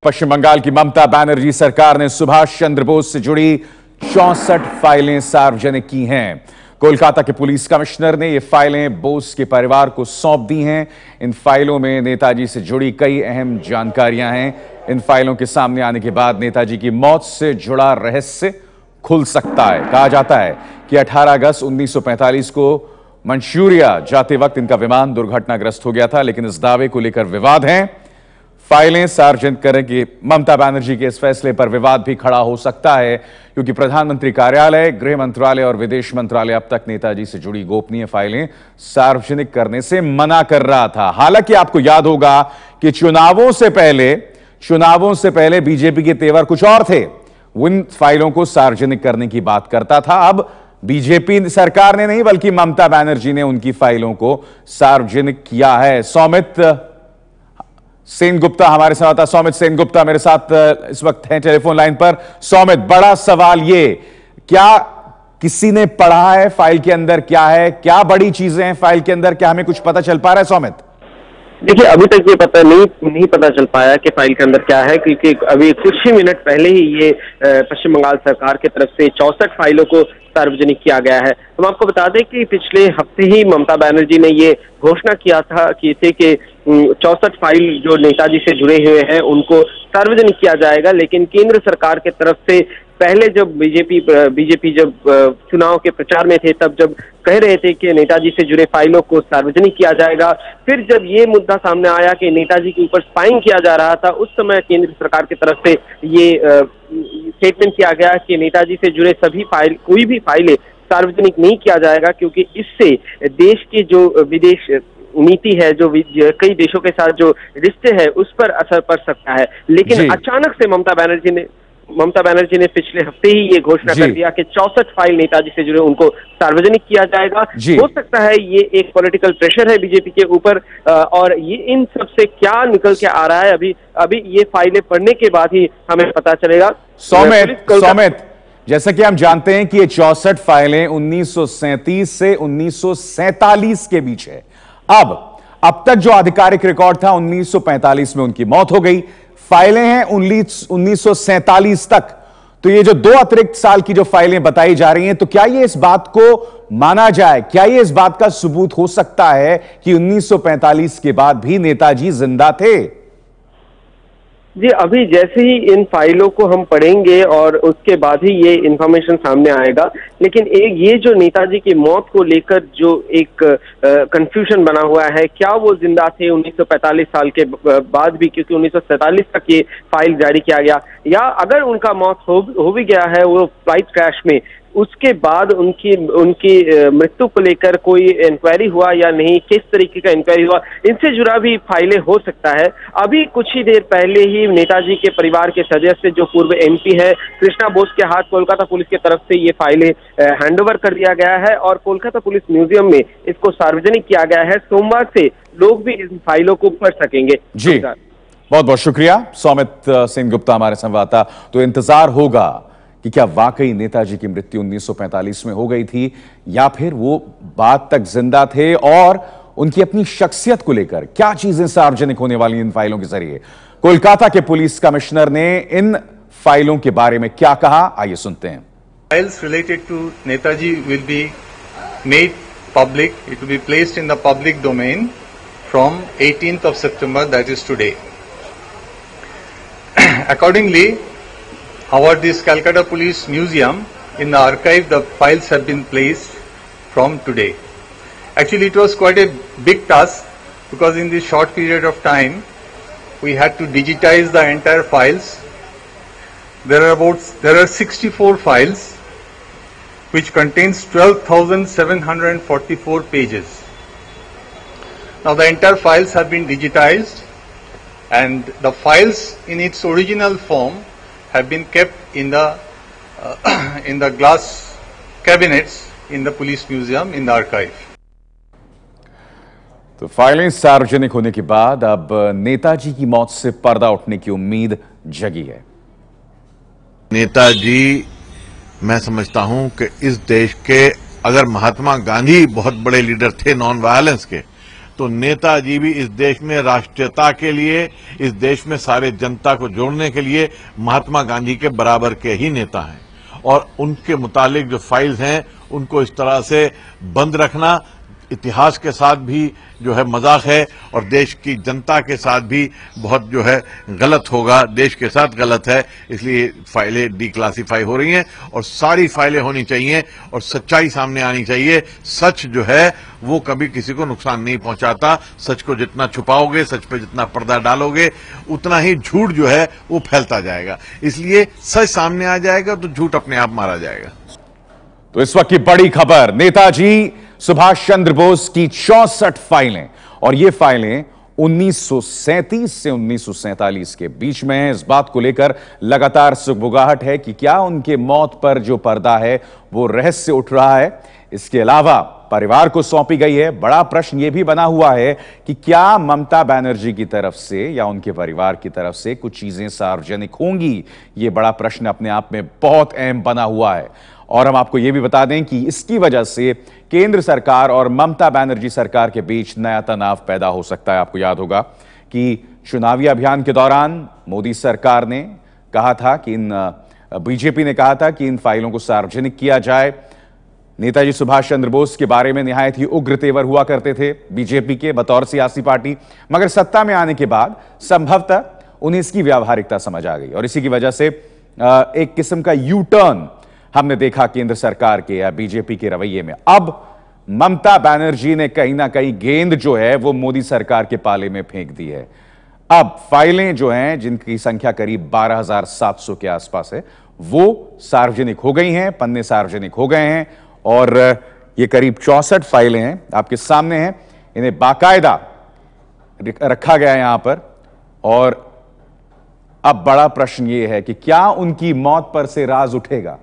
पश्चिम बंगाल की ममता बनर्जी सरकार ने सुभाष चंद्र बोस से जुड़ी 64 फाइलें सार्वजनिक की हैं। कोलकाता के पुलिस कमिश्नर ने ये फाइलें बोस के परिवार को सौंप दी हैं। इन फाइलों में नेताजी से जुड़ी कई अहम जानकारियां हैं। इन फाइलों के सामने आने के बाद नेताजी की मौत से जुड़ा रहस्य खुल सकता है। कहा जाता है कि 18 अगस्त 1945 को मंचूरिया जाते वक्त इनका विमान दुर्घटनाग्रस्त हो गया था, लेकिन इस दावे को लेकर विवाद है। फाइलें सार्वजनिक करने की ममता बनर्जी के इस फैसले पर विवाद भी खड़ा हो सकता है, क्योंकि प्रधानमंत्री कार्यालय, गृह मंत्रालय और विदेश मंत्रालय अब तक नेताजी से जुड़ी गोपनीय फाइलें सार्वजनिक करने से मना कर रहा था। हालांकि आपको याद होगा कि चुनावों से पहले बीजेपी के तेवर कुछ और थे। उन फाइलों को सार्वजनिक करने की बात करता था। अब बीजेपी सरकार ने नहीं, बल्कि ममता बनर्जी ने उनकी फाइलों को सार्वजनिक किया है। सौमित सेनगुप्ता हमारे साथ, सौमित सेनगुप्ता मेरे साथ इस वक्त हैं टेलीफोन लाइन पर। सौमित, बड़ा सवाल ये, क्या किसी ने पढ़ा है फाइल के अंदर क्या है, क्या बड़ी चीजें हैं फाइल के अंदर, क्या हमें कुछ पता चल पा रहा है सौमित? देखिए, अभी तक ये पता नहीं पता चल पाया कि फाइल के अंदर क्या है, क्योंकि अभी कुछ ही मिनट पहले ही ये पश्चिम बंगाल सरकार की तरफ से 64 फाइलों को सार्वजनिक किया गया है। हम आपको बता दें कि पिछले हफ्ते ही ममता बनर्जी ने ये घोषणा किया था कि 64 फाइल जो नेताजी से जुड़े हुए हैं उनको सार्वजनिक किया जाएगा, लेकिन केंद्र सरकार की तरफ से पहले जब बीजेपी जब चुनाव के प्रचार में थे, तब जब कह रहे थे कि नेताजी से जुड़े फाइलों को सार्वजनिक किया जाएगा, फिर जब ये मुद्दा सामने आया कि नेताजी के ऊपर स्पाइंग किया जा रहा था, उस समय केंद्र सरकार की तरफ से ये स्टेटमेंट किया गया कि नेताजी से जुड़े कोई भी फाइलें सार्वजनिक नहीं किया जाएगा, क्योंकि इससे देश की जो विदेश नीति है, जो कई देशों के साथ जो रिश्ते हैं, उस पर असर पड़ सकता है। लेकिन अचानक से ममता बनर्जी ने पिछले हफ्ते ही ये घोषणा कर दिया कि 64 फाइल नेताजी से जुड़े उनको सार्वजनिक किया जाएगा। हो सकता है ये एक पॉलिटिकल प्रेशर है बीजेपी के ऊपर, और ये इन सब से क्या निकल के आ रहा है अभी ये फाइलें पढ़ने के बाद ही हमें पता चलेगा। सौमित, जैसा कि हम जानते हैं कि ये 64 फाइलें 1937 से 1947 के बीच है। अब तक जो आधिकारिक रिकॉर्ड था 1945 में उनकी मौत हो गई। फाइलें हैं 1947 तक। तो ये जो 2 अतिरिक्त साल की जो फाइलें बताई जा रही हैं, तो क्या ये इस बात को माना जाए, क्या ये इस बात का सबूत हो सकता है कि 1945 के बाद भी नेताजी जिंदा थे? जी, अभी जैसे ही इन फाइलों को हम पढ़ेंगे और उसके बाद ही ये इंफॉर्मेशन सामने आएगा। लेकिन ये जो नेताजी की मौत को लेकर जो एक कंफ्यूजन बना हुआ है, क्या वो जिंदा थे 1945 साल के बाद भी, क्योंकि 1947 तक ये फाइल जारी किया गया, या अगर उनका मौत हो भी गया है वो फ्लाइट क्रैश में, उसके बाद उनकी मृत्यु को लेकर कोई इंक्वायरी हुआ या नहीं, किस तरीके का इंक्वायरी हुआ, इनसे जुड़ा भी फाइलें हो सकता है। अभी कुछ ही देर पहले ही नेताजी के परिवार के सदस्य जो पूर्व एमपी है कृष्णा बोस के हाथ कोलकाता पुलिस की तरफ से ये फाइलें हैंडओवर कर दिया गया है और कोलकाता पुलिस म्यूजियम में इसको सार्वजनिक किया गया है। सोमवार से लोग भी इन फाइलों को पढ़ सकेंगे। जी, बहुत बहुत शुक्रिया सौमित सेनगुप्ता हमारे संवाददाता। तो इंतजार होगा कि क्या वाकई नेताजी की मृत्यु 1945 में हो गई थी, या फिर वो बाद तक जिंदा थे, और उनकी अपनी शख्सियत को लेकर क्या चीजें सार्वजनिक होने वाली इन फाइलों के जरिए। कोलकाता के पुलिस कमिश्नर ने इन फाइलों के बारे में क्या कहा, आइए सुनते हैं। Files related to Netaji will be made public, it will be placed in the public domain from 18th of September, that is today. Accordingly, this Calcutta Police Museum, in the archive, the files have been placed from today. Actually, it was quite a big task, because in this short period of time, we had to digitize the entire files. There are 64 files, which contains 12,744 pages. Now, the entire files have been digitized, and the files in its original form have been kept in the glass cabinets in the police museum, in the archive. तो फाइलें सार्वजनिक होने के बाद अब नेताजी की मौत से पर्दा उठने की उम्मीद जगी है। नेताजी, मैं समझता हूं कि इस देश के, अगर महात्मा गांधी बहुत बड़े लीडर थे नॉन वायलेंस के, तो नेताजी भी इस देश में राष्ट्रीयता के लिए, इस देश में सारे जनता को जोड़ने के लिए महात्मा गांधी के बराबर के ही नेता हैं। और उनके मुतालिक जो फाइल्स हैं उनको इस तरह से बंद रखना इतिहास के साथ भी जो है मजाक है और देश की जनता के साथ भी बहुत जो है गलत होगा, देश के साथ गलत है। इसलिए फाइलें डिक्लासिफाई हो रही हैं और सारी फाइलें होनी चाहिए और सच्चाई सामने आनी चाहिए। सच जो है वो कभी किसी को नुकसान नहीं पहुंचाता। सच को जितना छुपाओगे, सच पे जितना पर्दा डालोगे, उतना ही झूठ जो है वो फैलता जाएगा। इसलिए सच सामने आ जाएगा तो झूठ अपने आप मारा जाएगा। तो इस वक्त की बड़ी खबर, नेताजी सुभाष चंद्र बोस की 64 फाइलें, और ये फाइलें 1937 से 1947 के बीच में हैं। इस बात को लेकर लगातार सुगबुगाहट है कि क्या उनके मौत पर जो पर्दा है वो रहस्य उठ रहा है। इसके अलावा परिवार को सौंपी गई है। बड़ा प्रश्न यह भी बना हुआ है कि क्या ममता बनर्जी की तरफ से या उनके परिवार की तरफ से कुछ चीजें सार्वजनिक होंगी। यह बड़ा प्रश्न अपने आप में बहुत अहम बना हुआ है। और हम आपको यह भी बता दें कि इसकी वजह से केंद्र सरकार और ममता बनर्जी सरकार के बीच नया तनाव पैदा हो सकता है। आपको याद होगा कि चुनावी अभियान के दौरान मोदी सरकार ने कहा था कि बीजेपी ने कहा था कि इन फाइलों को सार्वजनिक किया जाए। नेताजी सुभाष चंद्र बोस के बारे में निहायत ही उग्र तेवर हुआ करते थे बीजेपी के बतौर सियासी पार्टी, मगर सत्ता में आने के बाद संभवतः उन्हें इसकी व्यावहारिकता समझ आ गई और इसी की वजह से एक किस्म का यू टर्न हमने देखा केंद्र सरकार के या बीजेपी के रवैये में। अब ममता बनर्जी ने कहीं ना कहीं गेंद जो है वो मोदी सरकार के पाले में फेंक दी है। अब फाइलें जो हैं, जिनकी संख्या करीब 12,700 के आसपास है, वो सार्वजनिक हो गई हैं, पन्ने सार्वजनिक हो गए हैं और ये करीब 64 फाइलें हैं, आपके सामने हैं। इन्हें बाकायदा रखा गया है यहां पर। और अब बड़ा प्रश्न ये है कि क्या उनकी मौत पर से राज उठेगा।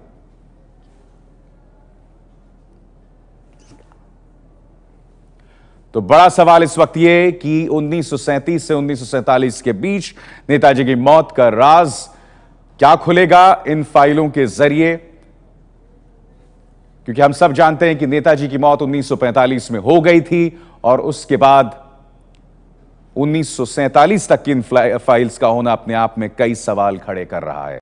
तो बड़ा सवाल इस वक्त यह कि 1937 से 1947 के बीच नेताजी की मौत का राज क्या खुलेगा इन फाइलों के जरिए, क्योंकि हम सब जानते हैं कि नेताजी की मौत 1945 में हो गई थी और उसके बाद 1947 तक की इन फाइल्स का होना अपने आप में कई सवाल खड़े कर रहा है।